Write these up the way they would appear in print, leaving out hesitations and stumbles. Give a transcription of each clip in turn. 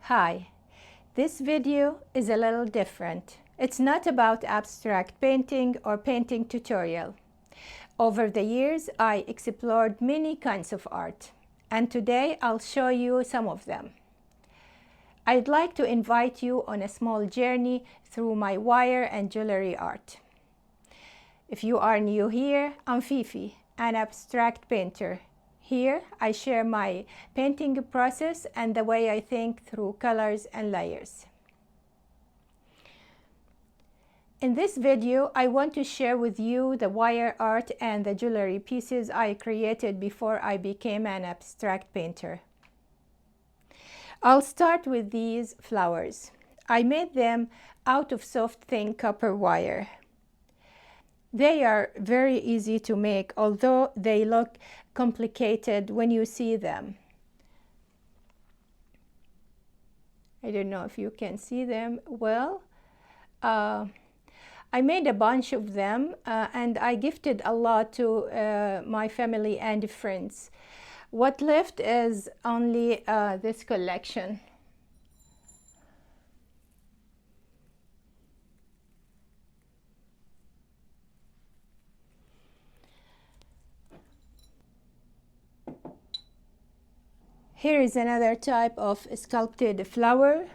Hi, this video is a little different. It's not about abstract painting or painting tutorial. Over the years, I explored many kinds of art, and today I'll show you some of them. I'd like to invite you on a small journey through my wire and jewelry art. If you are new here, I'm Fifi, an abstract painter. Here, I share my painting process and the way I think through colors and layers. In this video, I want to share with you the wire art and the jewelry pieces I created before I became an abstract painter. I'll start with these flowers. I made them out of soft, thin copper wire. They are very easy to make, although they look complicated when you see them. I don't know if you can see them well. I made a bunch of them and I gifted a lot to my family and friends. What left is only this collection. Here is another type of sculpted flower.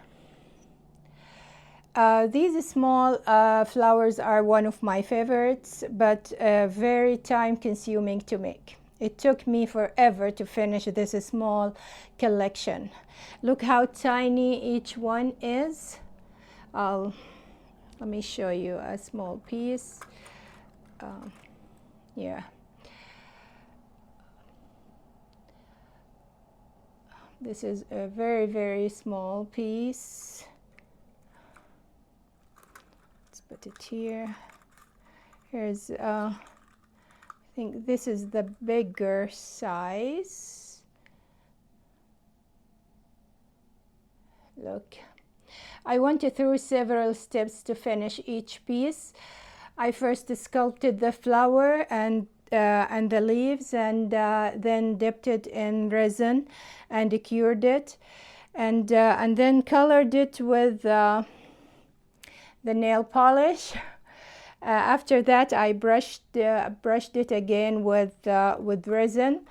These small flowers are one of my favorites, but very time-consuming to make. It took me forever to finish this small collection. Look how tiny each one is. Let me show you a small piece. Yeah. This is a very, very small piece. Let's put it here. Here's, I think this is the bigger size. Look. I went through several steps to finish each piece. I first sculpted the flower and the leaves, and then dipped it in resin and cured it, and then colored it with the nail polish. After that, I brushed it again with resin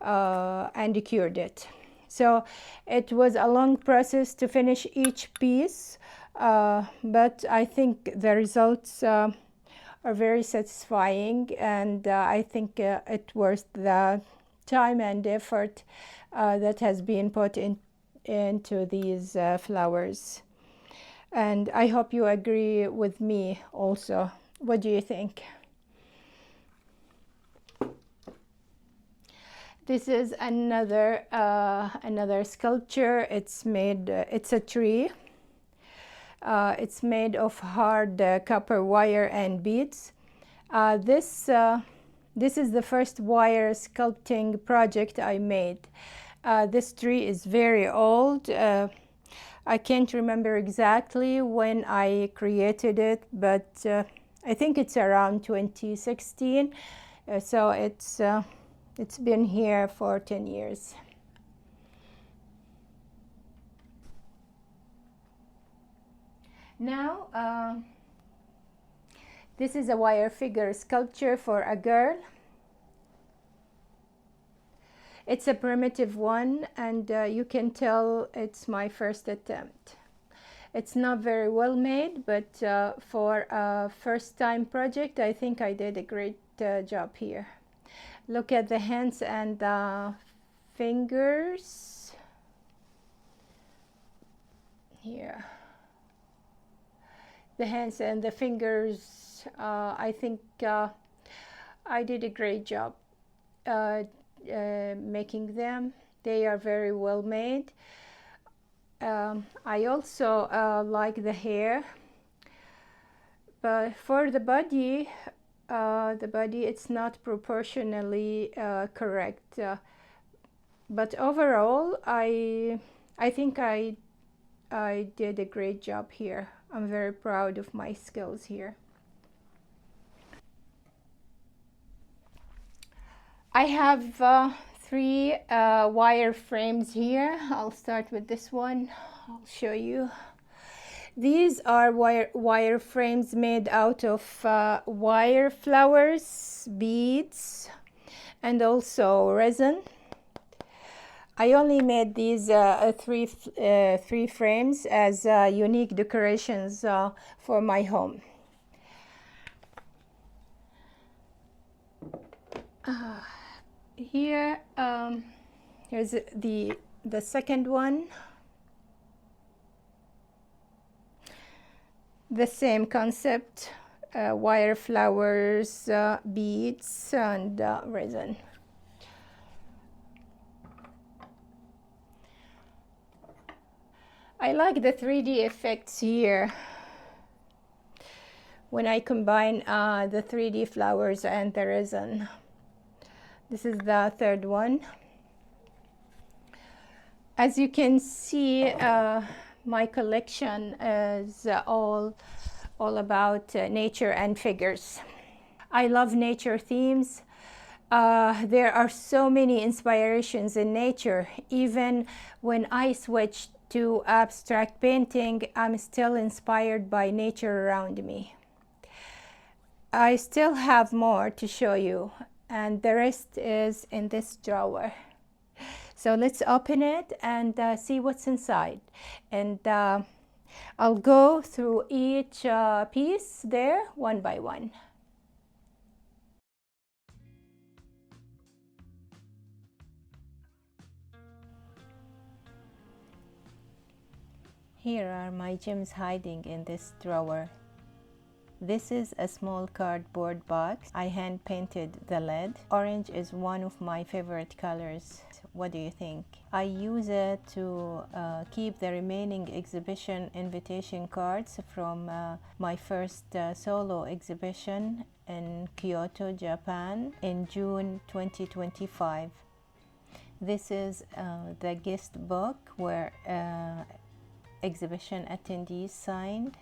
and cured it. So it was a long process to finish each piece, but I think the results are very satisfying, and I think it worth the time and effort that has been put into these flowers. And I hope you agree with me also. What do you think? This is another sculpture. It's made. It's a tree. It's made of hard copper wire and beads. This is the first wire sculpting project I made. This tree is very old. I can't remember exactly when I created it, but I think it's around 2016. So it's been here for 10 years. Now, this is a wire figure sculpture for a girl. It's a primitive one, and you can tell it's my first attempt. It's not very well made, but for a first-time project, I think I did a great job here. Look at the hands and the fingers. Here. The hands and the fingers, I think I did a great job making them. They are very well made. I also like the hair, but for the body it's not proportionally correct. But overall, I think I did a great job here. I'm very proud of my skills here. I have three wire frames here. I'll start with this one. I'll show you. These are wire frames made out of wire flowers, beads, and also resin. I only made these three frames as unique decorations for my home. Here, here's the second one. The same concept, wire flowers, beads, and resin. I like the 3D effects here when I combine the 3D flowers and the resin. This is the third one. As you can see, my collection is all about nature and figures. I love nature themes. There are so many inspirations in nature. Even when I switch to abstract painting, I'm still inspired by nature around me. I still have more to show you, and the rest is in this drawer. So let's open it and see what's inside. And I'll go through each piece there one by one. Here are my gems hiding in this drawer. This is a small cardboard box. I hand painted the lid. Orange is one of my favorite colors. What do you think? I use it to keep the remaining exhibition invitation cards from my first solo exhibition in Kyoto, Japan in June 2025. This is the guest book where exhibition attendees signed.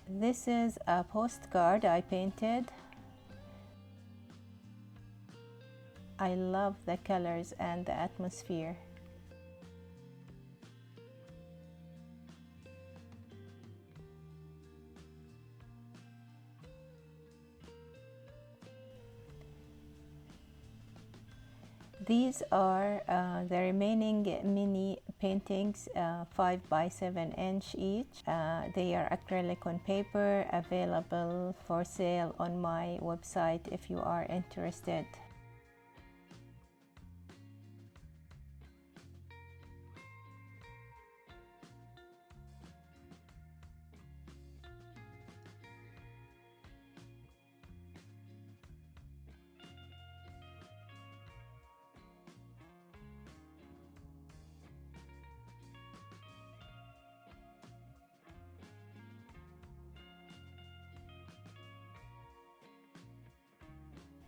This is a postcard I painted. I love the colors and the atmosphere. These are the remaining mini paintings, 5 by 7 inch each. They are acrylic on paper, available for sale on my website if you are interested.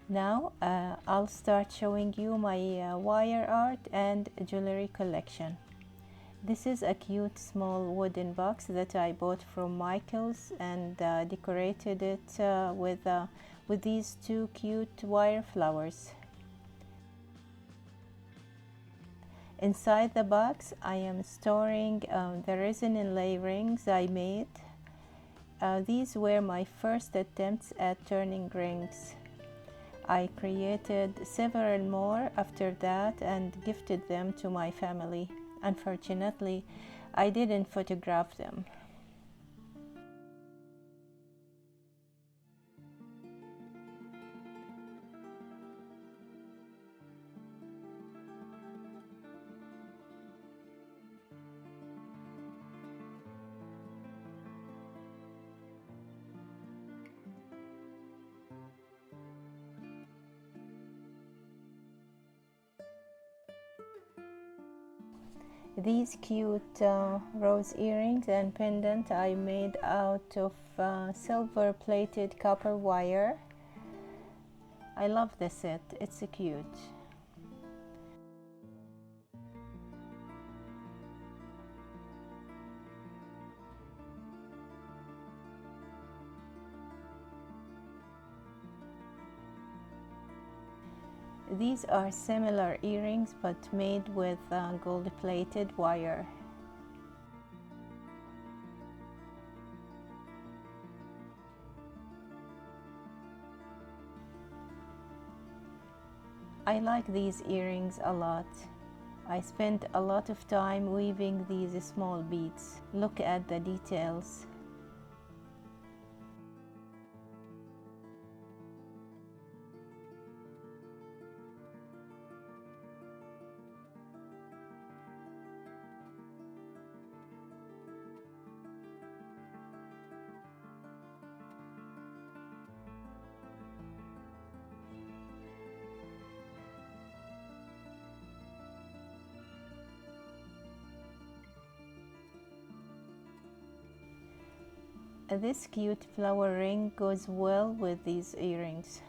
Now I'll start showing you my wire art and jewelry collection. This is a cute small wooden box that I bought from Michael's and decorated it with these two cute wire flowers. Inside the box I am storing the resin inlay rings I made. These were my first attempts at turning rings. I created several more after that and gifted them to my family. Unfortunately, I didn't photograph them. These cute rose earrings and pendant I made out of silver plated copper wire. I love the set, it's cute. These are similar earrings but made with gold-plated wire. I like these earrings a lot. I spent a lot of time weaving these small beads. Look at the details. This cute flower ring goes well with these earrings.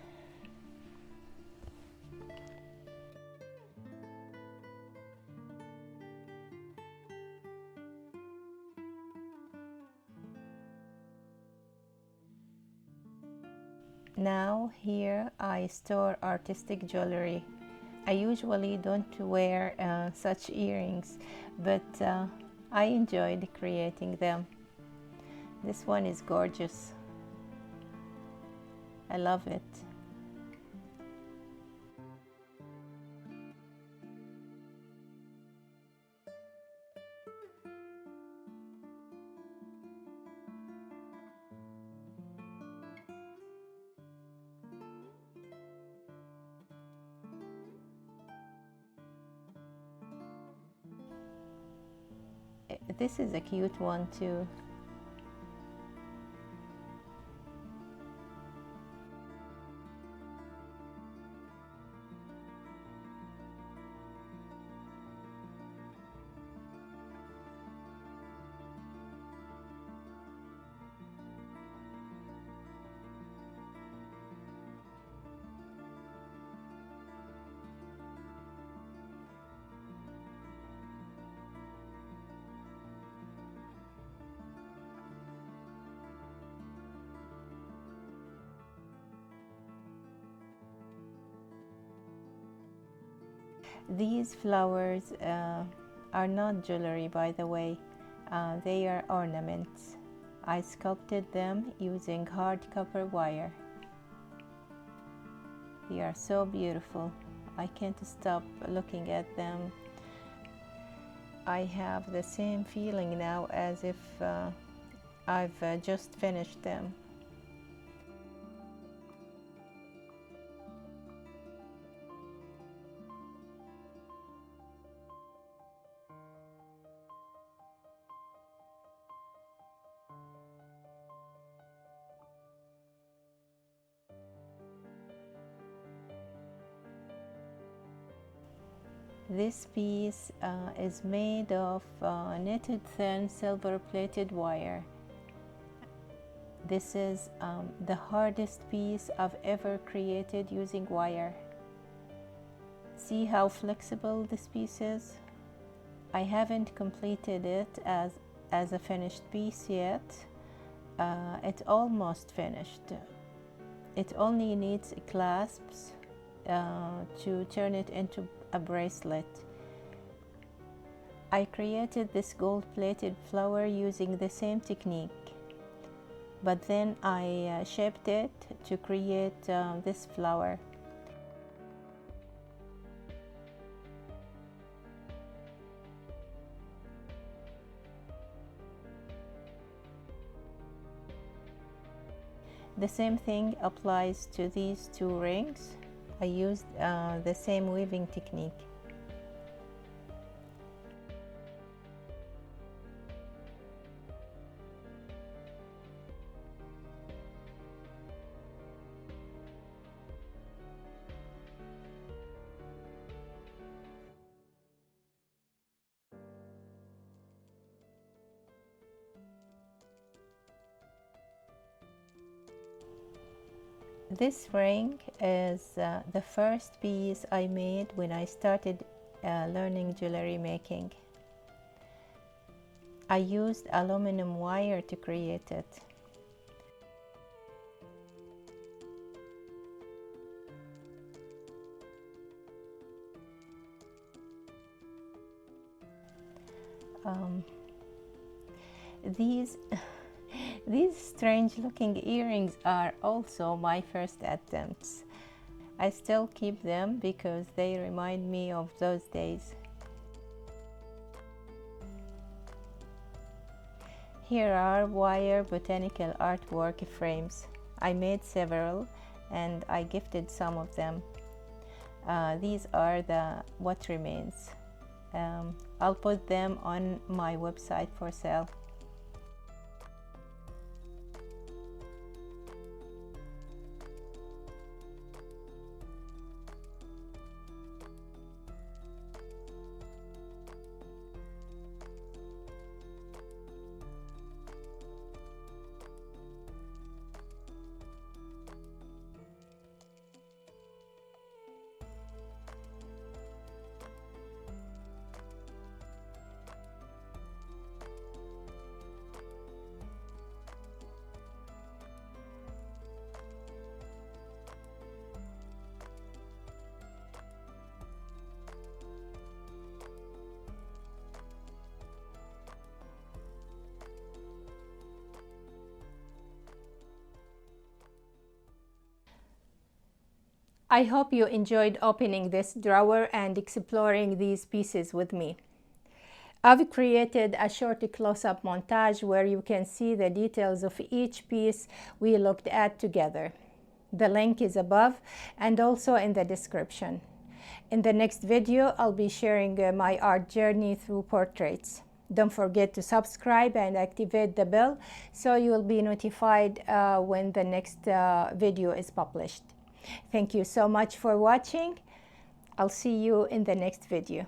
Now here I store artistic jewelry. I usually don't wear such earrings, but I enjoyed creating them. This one is gorgeous. I love it. This is a cute one too. These flowers are not jewelry, by the way. They are ornaments. I sculpted them using hard copper wire. They are so beautiful. I can't stop looking at them. I have the same feeling now as if I've just finished them. This piece is made of knitted thin silver-plated wire. This is the hardest piece I've ever created using wire. See how flexible this piece is? I haven't completed it as a finished piece yet. It's almost finished. It only needs clasps to turn it into a bracelet. I created this gold-plated flower using the same technique, but then I shaped it to create this flower. The same thing applies to these two rings. I used the same weaving technique. This ring is the first piece I made when I started learning jewelry making. I used aluminum wire to create it. These strange looking earrings are also my first attempts. I still keep them because they remind me of those days. Here are wire botanical artwork frames. I made several and I gifted some of them. These are what remains. I'll put them on my website for sale. I hope you enjoyed opening this drawer and exploring these pieces with me. I've created a short close-up montage where you can see the details of each piece we looked at together. The link is above and also in the description. In the next video, I'll be sharing my art journey through portraits. Don't forget to subscribe and activate the bell so you'll be notified when the next video is published. Thank you so much for watching. I'll see you in the next video.